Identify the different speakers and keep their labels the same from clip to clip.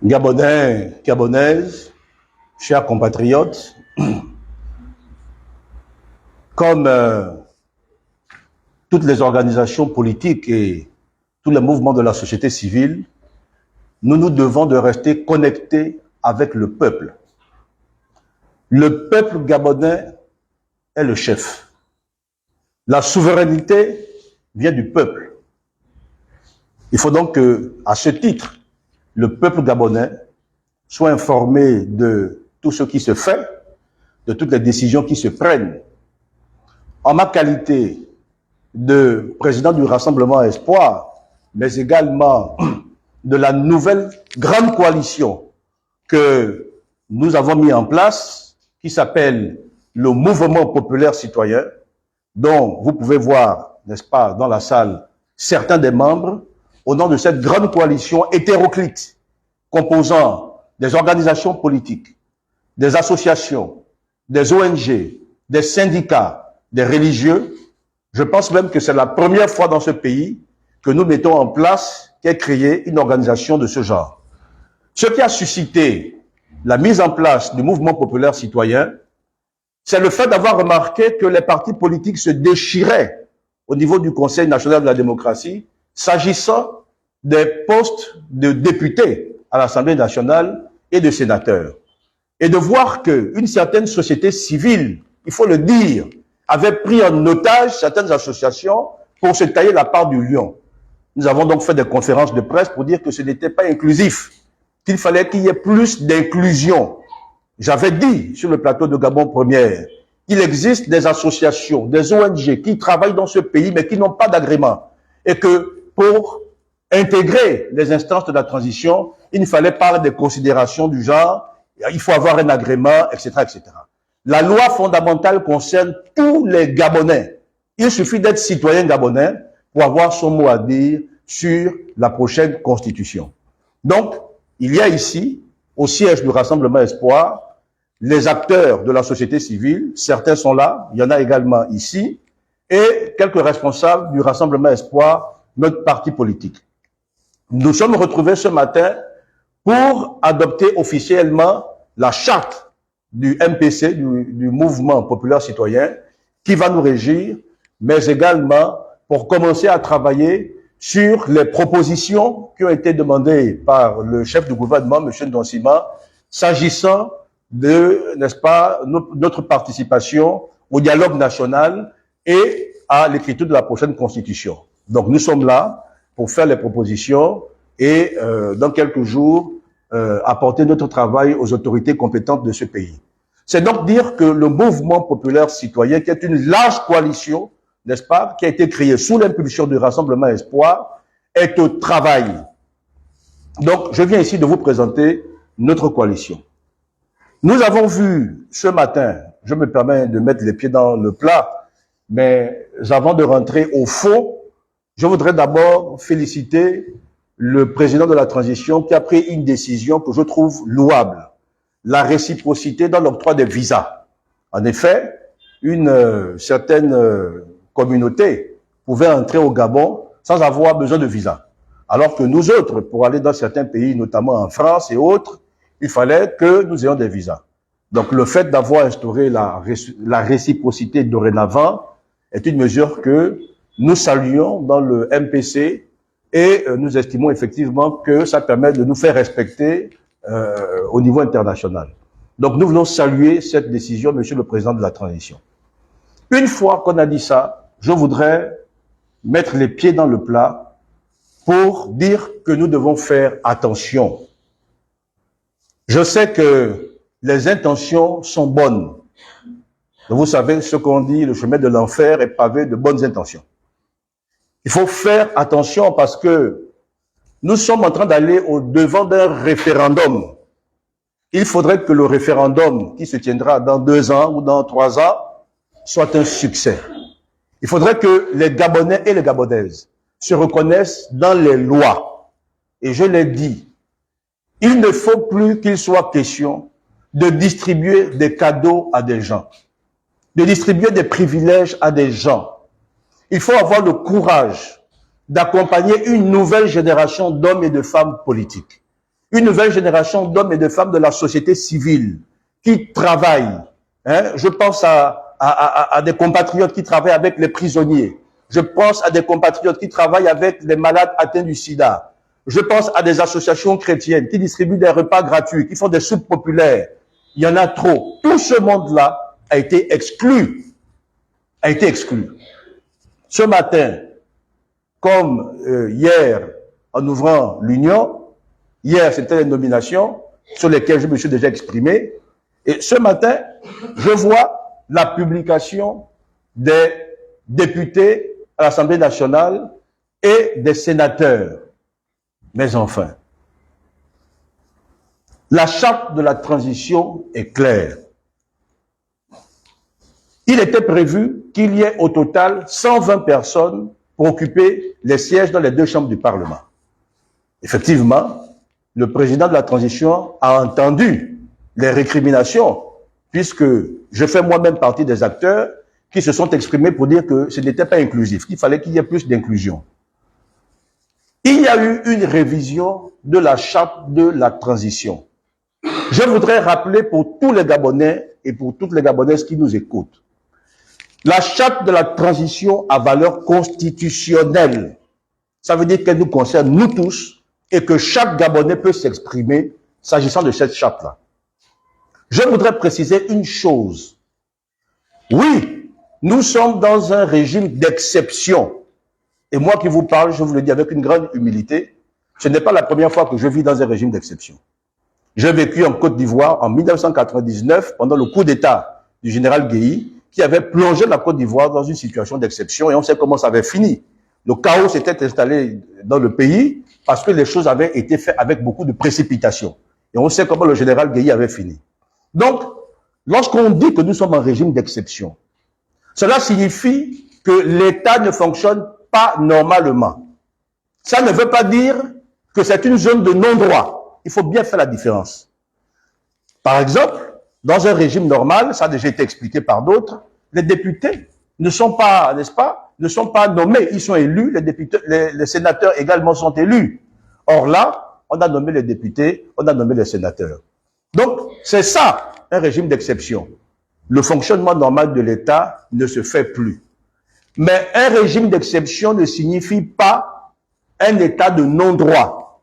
Speaker 1: Gabonais, Gabonaises, chers compatriotes, comme toutes les organisations politiques et tous les mouvements de la société civile, nous nous devons de rester connectés avec le peuple. Le peuple gabonais est le chef. La souveraineté vient du peuple. Il faut donc que, à ce titre, le peuple gabonais soit informé de tout ce qui se fait, de toutes les décisions qui se prennent. En ma qualité de président du Rassemblement Espoir, mais également de la nouvelle grande coalition que nous avons mis en place, qui s'appelle le Mouvement populaire citoyen, dont vous pouvez voir, n'est-ce pas, dans la salle, certains des membres, au nom de cette grande coalition hétéroclite, composant des organisations politiques, des associations, des ONG, des syndicats, des religieux. Je pense même que c'est la première fois dans ce pays que nous mettons en place, qu'est créée une organisation de ce genre. Ce qui a suscité la mise en place du mouvement populaire citoyen, c'est le fait d'avoir remarqué que les partis politiques se déchiraient au niveau du Conseil national de la démocratie, s'agissant des postes de députés à l'Assemblée nationale et de sénateurs. Et de voir qu'une certaine société civile, il faut le dire, avait pris en otage certaines associations pour se tailler la part du lion. Nous avons donc fait des conférences de presse pour dire que ce n'était pas inclusif, qu'il fallait qu'il y ait plus d'inclusion. J'avais dit sur le plateau de Gabon Première, il existe des associations, des ONG qui travaillent dans ce pays mais qui n'ont pas d'agrément. Et que pour intégrer les instances de la transition, il ne fallait pas des considérations du genre, il faut avoir un agrément, etc., etc. La loi fondamentale concerne tous les Gabonais. Il suffit d'être citoyen gabonais pour avoir son mot à dire sur la prochaine constitution. Donc, il y a ici, au siège du Rassemblement Espoir, les acteurs de la société civile, certains sont là, il y en a également ici, et quelques responsables du Rassemblement Espoir, notre parti politique. Nous sommes retrouvés ce matin pour adopter officiellement la charte du MPC, du Mouvement populaire citoyen, qui va nous régir, mais également pour commencer à travailler sur les propositions qui ont été demandées par le chef du gouvernement, M. Ndonsima, s'agissant de, n'est-ce pas, notre participation au dialogue national et à l'écriture de la prochaine constitution. Donc nous sommes là pour faire les propositions et dans quelques jours apporter notre travail aux autorités compétentes de ce pays. C'est donc dire que le mouvement populaire citoyen, qui est une large coalition, n'est-ce pas, qui a été créée sous l'impulsion du Rassemblement Espoir, est au travail. Donc je viens ici de vous présenter notre coalition. Nous avons vu ce matin, je me permets de mettre les pieds dans le plat, mais avant de rentrer au fond, je voudrais d'abord féliciter le président de la transition qui a pris une décision que je trouve louable, la réciprocité dans l'octroi des visas. En effet, une certaine communauté pouvait entrer au Gabon sans avoir besoin de visa. Alors que nous autres, pour aller dans certains pays, notamment en France et autres, il fallait que nous ayons des visas. Donc le fait d'avoir instauré la réciprocité dorénavant est une mesure que nous saluons dans le MPC et nous estimons effectivement que ça permet de nous faire respecter au niveau international. Donc nous voulons saluer cette décision, Monsieur le Président de la Transition. Une fois qu'on a dit ça, je voudrais mettre les pieds dans le plat pour dire que nous devons faire attention. Je sais que les intentions sont bonnes. Vous savez ce qu'on dit, le chemin de l'enfer est pavé de bonnes intentions. Il faut faire attention parce que nous sommes en train d'aller au devant d'un référendum. Il faudrait que le référendum qui se tiendra dans 2 ans ou dans 3 ans soit un succès. Il faudrait que les Gabonais et les Gabonaises se reconnaissent dans les lois. Et je l'ai dit, il ne faut plus qu'il soit question de distribuer des cadeaux à des gens, de distribuer des privilèges à des gens. Il faut avoir le courage d'accompagner une nouvelle génération d'hommes et de femmes politiques. une nouvelle génération d'hommes et de femmes de la société civile qui travaillent. Hein? Je pense à des compatriotes qui travaillent avec les prisonniers. Je pense à des compatriotes qui travaillent avec les malades atteints du sida. Je pense à des associations chrétiennes qui distribuent des repas gratuits, qui font des soupes populaires. Il y en a trop. Tout ce monde-là a été exclu. A été exclu. Ce matin, comme hier, en ouvrant l'Union, hier c'était les nominations sur lesquelles je me suis déjà exprimé, et ce matin, je vois la publication des députés à l'Assemblée nationale et des sénateurs. Mais enfin, la charte de la transition est claire. Il était prévu qu'il y ait au total 120 personnes pour occuper les sièges dans les deux chambres du Parlement. Effectivement, le président de la transition a entendu les récriminations, puisque je fais moi-même partie des acteurs qui se sont exprimés pour dire que ce n'était pas inclusif, qu'il fallait qu'il y ait plus d'inclusion. Il y a eu une révision de la charte de la transition. Je voudrais rappeler pour tous les Gabonais et pour toutes les Gabonaises qui nous écoutent, la charte de la transition a valeur constitutionnelle. Ça veut dire qu'elle nous concerne nous tous et que chaque Gabonais peut s'exprimer s'agissant de cette charte-là. Je voudrais préciser une chose. Oui, nous sommes dans un régime d'exception. Et moi qui vous parle, je vous le dis avec une grande humilité, ce n'est pas la première fois que je vis dans un régime d'exception. J'ai vécu en Côte d'Ivoire en 1999 pendant le coup d'État du général Guéhi qui avait plongé la Côte d'Ivoire dans une situation d'exception et on sait comment ça avait fini. Le chaos s'était installé dans le pays parce que les choses avaient été faites avec beaucoup de précipitation. Et on sait comment le général Guéhi avait fini. Donc, lorsqu'on dit que nous sommes en régime d'exception, cela signifie que l'État ne fonctionne pas normalement. Ça ne veut pas dire que c'est une zone de non-droit. Il faut bien faire la différence. Par exemple, dans un régime normal, ça a déjà été expliqué par d'autres, les députés ne sont pas, n'est-ce pas, ne sont pas nommés, ils sont élus, les députés, les sénateurs également sont élus. Or là, on a nommé les députés, on a nommé les sénateurs. Donc, c'est ça, un régime d'exception. Le fonctionnement normal de l'État ne se fait plus. Mais un régime d'exception ne signifie pas un état de non-droit.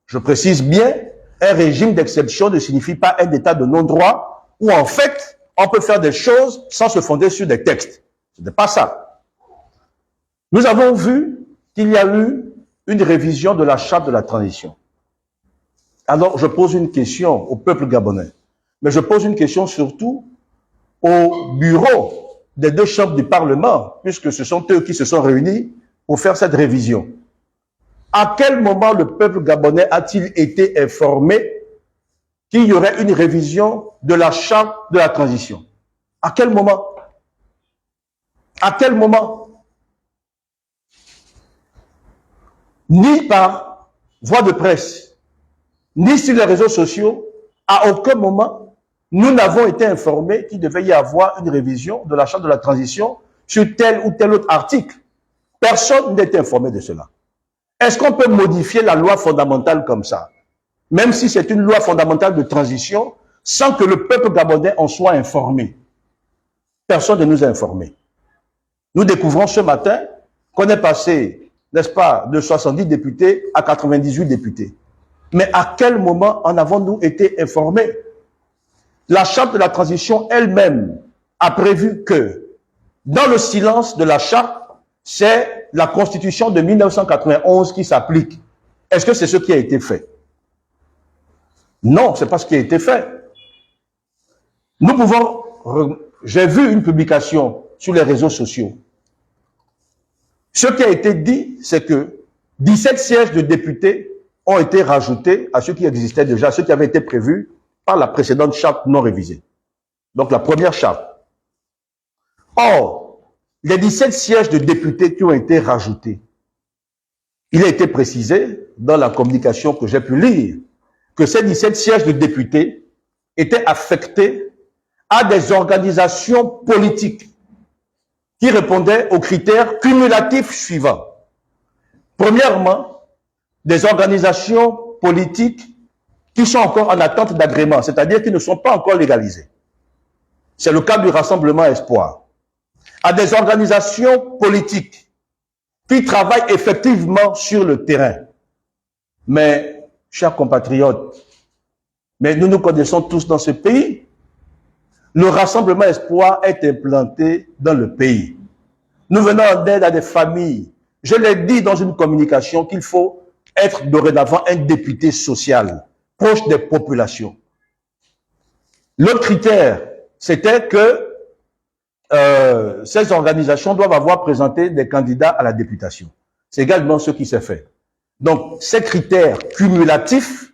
Speaker 1: Je précise bien, un régime d'exception ne signifie pas un état de non-droit où en fait, on peut faire des choses sans se fonder sur des textes. Ce n'est pas ça. Nous avons vu qu'il y a eu une révision de la charte de la transition. Alors, je pose une question au peuple gabonais, mais je pose une question surtout au bureau des deux chambres du Parlement, puisque ce sont eux qui se sont réunis pour faire cette révision. À quel moment le peuple gabonais a-t-il été informé qu'il y aurait une révision de la charte de la transition? À quel moment? À quel moment? Ni par voie de presse, ni sur les réseaux sociaux, à aucun moment, nous n'avons été informés qu'il devait y avoir une révision de la charte de la transition sur tel ou tel autre article. Personne n'est informé de cela. Est-ce qu'on peut modifier la loi fondamentale comme ça, même si c'est une loi fondamentale de transition, sans que le peuple gabonais en soit informé? Personne ne nous a informés. Nous découvrons ce matin qu'on est passé, n'est-ce pas, de 70 députés à 98 députés. Mais à quel moment en avons-nous été informés? La charte de la transition elle-même a prévu que, dans le silence de la charte, c'est la Constitution de 1991 qui s'applique. Est-ce que c'est ce qui a été fait? Non, ce n'est pas ce qui a été fait. Nous pouvons... J'ai vu une publication sur les réseaux sociaux. Ce qui a été dit, c'est que 17 sièges de députés ont été rajoutés à ceux qui existaient déjà, ceux qui avaient été prévus par la précédente charte non révisée. Donc la première charte. Or, les 17 sièges de députés qui ont été rajoutés, il a été précisé dans la communication que j'ai pu lire que ces 17 sièges de députés étaient affectés à des organisations politiques qui répondaient aux critères cumulatifs suivants. Premièrement, des organisations politiques qui sont encore en attente d'agrément, c'est-à-dire qui ne sont pas encore légalisés. C'est le cas du Rassemblement Espoir. À des organisations politiques qui travaillent effectivement sur le terrain. Mais, chers compatriotes, mais nous nous connaissons tous dans ce pays. Le Rassemblement Espoir est implanté dans le pays. Nous venons en aide à des familles. Je l'ai dit dans une communication qu'il faut être dorénavant un député social, proche des populations. L'autre critère, c'était que ces organisations doivent avoir présenté des candidats à la députation. C'est également ce qui s'est fait. Donc, ces critères cumulatifs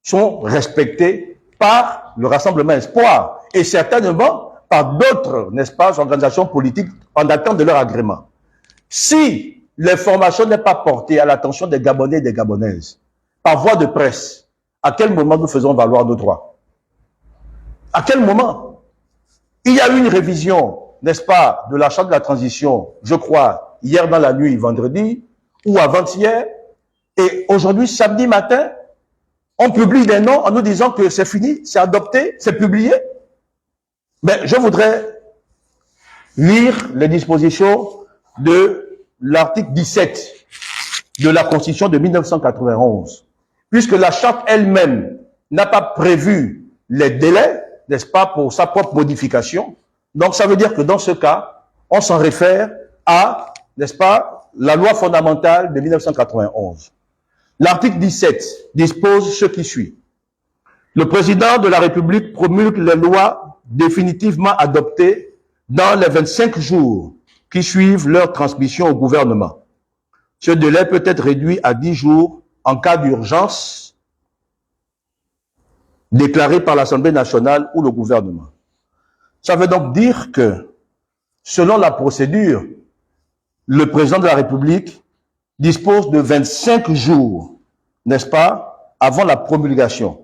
Speaker 1: sont respectés par le Rassemblement Espoir et certainement par d'autres, n'est-ce pas, organisations politiques en attente de leur agrément. Si l'information n'est pas portée à l'attention des Gabonais et des Gabonaises, par voie de presse, à quel moment nous faisons valoir nos droits? À quel moment? Il y a eu une révision, n'est-ce pas, de la charte de la transition, je crois, hier dans la nuit, vendredi, ou avant-hier, et aujourd'hui, samedi matin, on publie des noms en nous disant que c'est fini, c'est adopté, c'est publié. Mais je voudrais lire les dispositions de l'article 17 de la Constitution de 1991. Puisque la charte elle-même n'a pas prévu les délais, n'est-ce pas, pour sa propre modification. Donc ça veut dire que dans ce cas, on s'en réfère à, n'est-ce pas, la loi fondamentale de 1991. L'article 17 dispose ce qui suit. Le président de la République promulgue les lois définitivement adoptées dans les 25 jours qui suivent leur transmission au gouvernement. Ce délai peut être réduit à 10 jours en cas d'urgence déclarée par l'Assemblée nationale ou le gouvernement. Ça veut donc dire que, selon la procédure, le président de la République dispose de 25 jours, n'est-ce pas, avant la promulgation.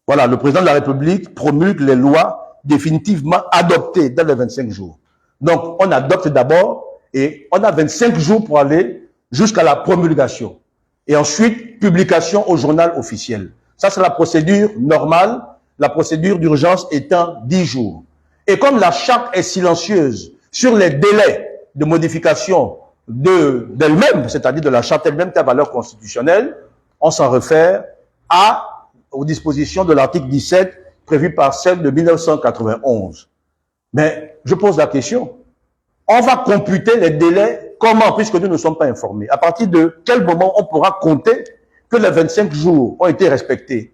Speaker 1: Voilà, le président de la République promulgue les lois définitivement adoptées dans les 25 jours. Donc, on adopte d'abord et on a 25 jours pour aller jusqu'à la promulgation. Et ensuite, publication au journal officiel. Ça, c'est la procédure normale, la procédure d'urgence étant 10 jours. Et comme la charte est silencieuse sur les délais de modification d'elle-même, c'est-à-dire de la charte elle-même qui a valeur constitutionnelle, on s'en réfère aux dispositions de l'article 17 prévu par celle de 1991. Mais je pose la question, on va computer les délais comment, puisque nous ne sommes pas informés? À partir de quel moment on pourra compter que les 25 jours ont été respectés?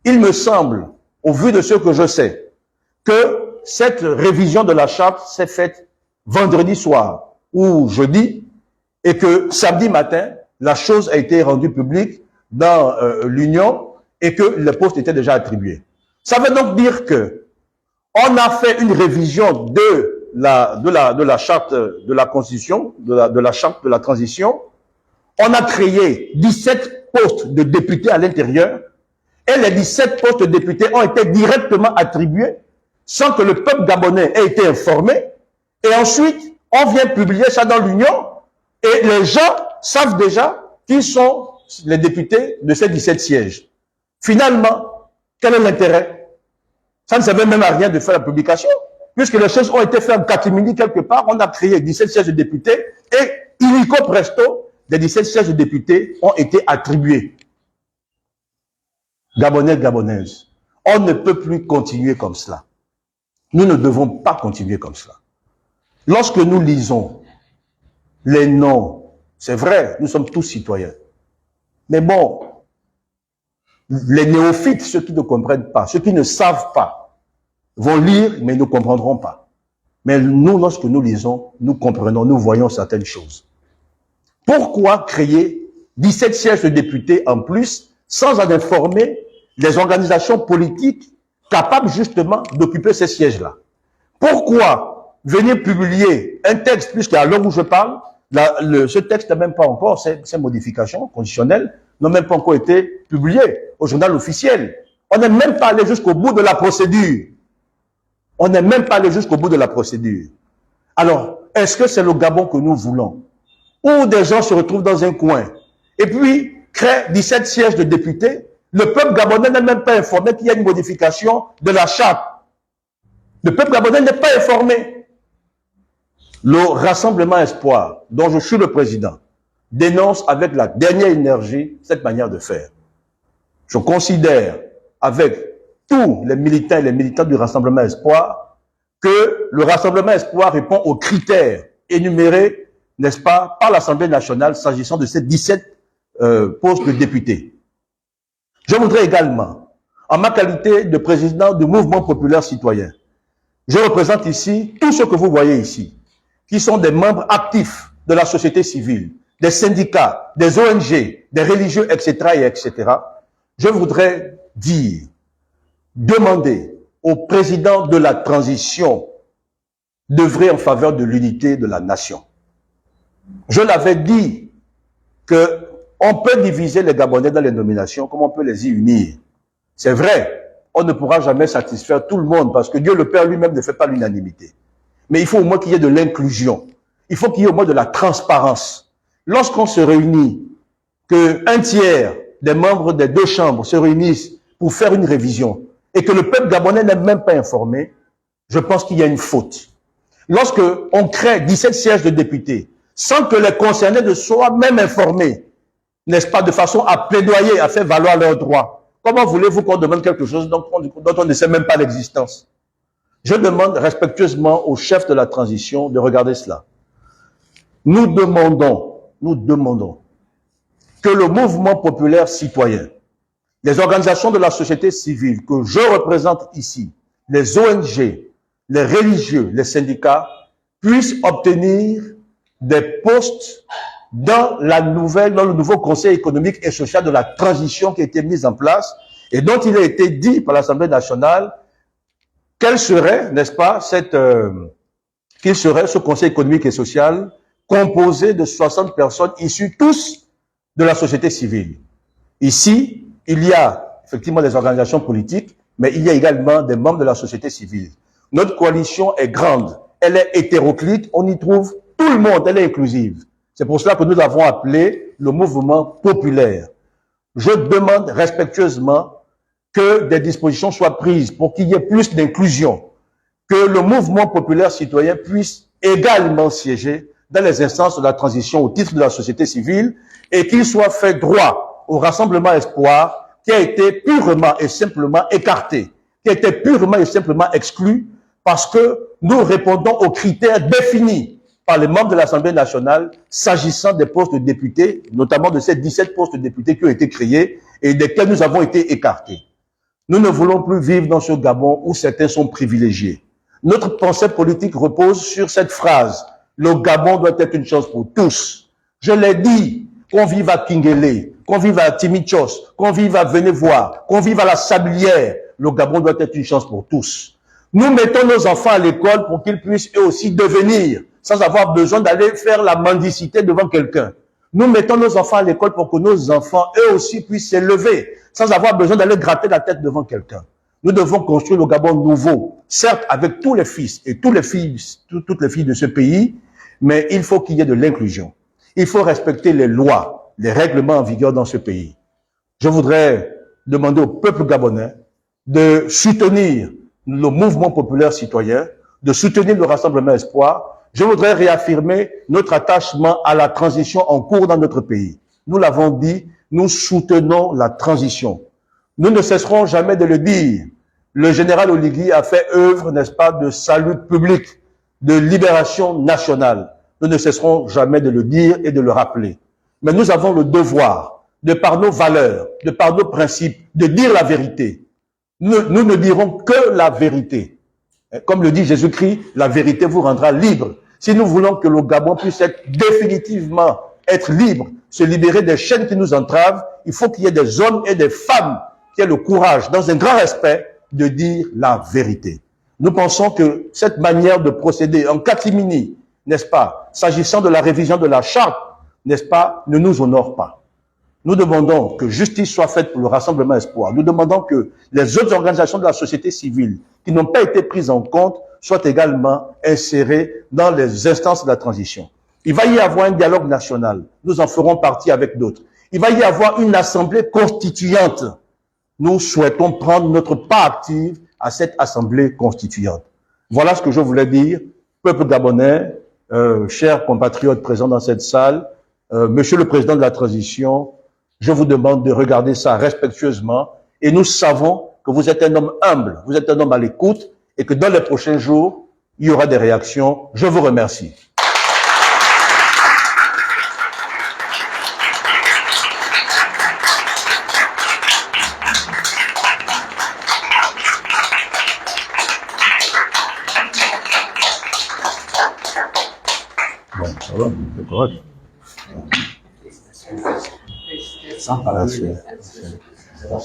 Speaker 1: Il me semble, au vu de ce que je sais, que cette révision de la charte s'est faite vendredi soir ou jeudi, et que samedi matin, la chose a été rendue publique dans l'Union et que les postes étaient déjà attribués. Ça veut donc dire que on a fait une révision de la charte de la Constitution, de la charte de la transition. On a créé 17 postes de députés à l'intérieur et les 17 postes de députés ont été directement attribués sans que le peuple gabonais ait été informé. Et ensuite, on vient publier ça dans l'Union et les gens savent déjà qui sont les députés de ces 17 sièges. Finalement, quel est l'intérêt? Ça ne servait même à rien de faire la publication, puisque les choses ont été faites en catimini quelque part. On a créé 17 sièges de députés et illico presto, les 17 sièges de députés ont été attribués. Gabonais, Gabonaises, on ne peut plus continuer comme cela. Nous ne devons pas continuer comme cela. Lorsque nous lisons les noms, c'est vrai, nous sommes tous citoyens. Mais bon, les néophytes, ceux qui ne comprennent pas, ceux qui ne savent pas, vont lire, mais ne comprendront pas. Mais nous, lorsque nous lisons, nous comprenons, nous voyons certaines choses. Pourquoi créer 17 sièges de députés en plus, sans en informer les organisations politiques capables justement d'occuper ces sièges-là? Pourquoi venir publier un texte, puisqu'à l'heure où je parle, ce texte n'a même pas encore, ces modifications conditionnelles n'ont même pas encore été publiées au journal officiel. On n'est même pas allé jusqu'au bout de la procédure. On n'est même pas allé jusqu'au bout de la procédure. Alors, est-ce que c'est le Gabon que nous voulons? Où des gens se retrouvent dans un coin et puis créent 17 sièges de députés Le peuple gabonais n'est même pas informé qu'il y a une modification de la charte. Le peuple gabonais n'est pas informé. Le Rassemblement Espoir, dont je suis le président, dénonce avec la dernière énergie cette manière de faire. Je considère, avec tous les militants et les militantes du Rassemblement Espoir, que le Rassemblement Espoir répond aux critères énumérés, n'est-ce pas, par l'Assemblée nationale s'agissant de ces 17 postes de députés. Je voudrais également, en ma qualité de président du Mouvement populaire citoyen, je représente ici tous ceux que vous voyez ici, qui sont des membres actifs de la société civile, des syndicats, des ONG, des religieux, etc. et etc. Je voudrais dire, demander au président de la transition d'œuvrer en faveur de l'unité de la nation. Je l'avais dit qu'on peut diviser les Gabonais dans les nominations comme on peut les y unir. C'est vrai, on ne pourra jamais satisfaire tout le monde parce que Dieu le Père lui-même ne fait pas l'unanimité. Mais il faut au moins qu'il y ait de l'inclusion. Il faut qu'il y ait au moins de la transparence. Lorsqu'on se réunit, qu'un tiers des membres des deux chambres se réunissent pour faire une révision et que le peuple gabonais n'est même pas informé, je pense qu'il y a une faute. Lorsque on crée 17 sièges de députés, sans que les concernés ne soient même informés, n'est-ce pas, de façon à plaidoyer, à faire valoir leurs droits, comment voulez-vous qu'on demande quelque chose dont on ne sait même pas l'existence? Je demande respectueusement au chef de la transition de regarder cela. Nous demandons que le mouvement populaire citoyen, les organisations de la société civile que je représente ici, les ONG, les religieux, les syndicats, puissent obtenir des postes dans le nouveau conseil économique et social de la transition qui a été mis en place et dont il a été dit par l'Assemblée nationale quel serait, n'est-ce pas, qu'il serait ce conseil économique et social composé de 60 personnes issues tous de la société civile. Ici, il y a effectivement des organisations politiques, mais il y a également des membres de la société civile. Notre coalition est grande, elle est hétéroclite, on y trouve tout le monde, elle est inclusive. C'est pour cela que nous avons appelé le mouvement populaire. Je demande respectueusement que des dispositions soient prises pour qu'il y ait plus d'inclusion, que le mouvement populaire citoyen puisse également siéger dans les instances de la transition au titre de la société civile et qu'il soit fait droit au Rassemblement Espoir qui a été purement et simplement écarté, qui a été purement et simplement exclu parce que nous répondons aux critères définis par les membres de l'Assemblée nationale s'agissant des postes de députés, notamment de ces 17 postes de députés qui ont été créés et desquels nous avons été écartés. Nous ne voulons plus vivre dans ce Gabon où certains sont privilégiés. Notre pensée politique repose sur cette phrase. Le Gabon doit être une chance pour tous. Je l'ai dit, qu'on vive à Kingélé, qu'on vive à Timichos, qu'on vive à Venevois, qu'on vive à la Sablière, le Gabon doit être une chance pour tous. Nous mettons nos enfants à l'école pour qu'ils puissent eux aussi devenir, sans avoir besoin d'aller faire la mendicité devant quelqu'un. Nous mettons nos enfants à l'école pour que nos enfants, eux aussi, puissent s'élever, sans avoir besoin d'aller gratter la tête devant quelqu'un. Nous devons construire le Gabon nouveau, certes avec tous les fils et toutes les filles de ce pays, mais il faut qu'il y ait de l'inclusion. Il faut respecter les lois, les règlements en vigueur dans ce pays. Je voudrais demander au peuple gabonais de soutenir le mouvement populaire citoyen, de soutenir le Rassemblement Espoir. Je voudrais réaffirmer notre attachement à la transition en cours dans notre pays. Nous l'avons dit, nous soutenons la transition. Nous ne cesserons jamais de le dire. Le général Oligui a fait œuvre, n'est-ce pas, de salut public, de libération nationale. Nous ne cesserons jamais de le dire et de le rappeler. Mais nous avons le devoir, de par nos valeurs, de par nos principes, de dire la vérité. Nous ne dirons que la vérité. Comme le dit Jésus-Christ, la vérité vous rendra libre. Si nous voulons que le Gabon puisse être définitivement être libre, se libérer des chaînes qui nous entravent, il faut qu'il y ait des hommes et des femmes qui aient le courage, dans un grand respect, de dire la vérité. Nous pensons que cette manière de procéder en catimini, n'est-ce pas, s'agissant de la révision de la charte, n'est-ce pas, ne nous honore pas. Nous demandons que justice soit faite pour le Rassemblement Espoir. Nous demandons que les autres organisations de la société civile qui n'ont pas été prises en compte soient également insérées dans les instances de la transition. Il va y avoir un dialogue national. Nous en ferons partie avec d'autres. Il va y avoir une assemblée constituante nous souhaitons prendre notre part active à cette assemblée constituante. Voilà ce que je voulais dire. Peuple gabonais, chers compatriotes présents dans cette salle, Monsieur le Président de la Transition, je vous demande de regarder ça respectueusement et nous savons que vous êtes un homme humble, vous êtes un homme à l'écoute et que dans les prochains jours, il y aura des réactions. Je vous remercie. Bon, ça va, c'est correct. Sans parler. Ça va.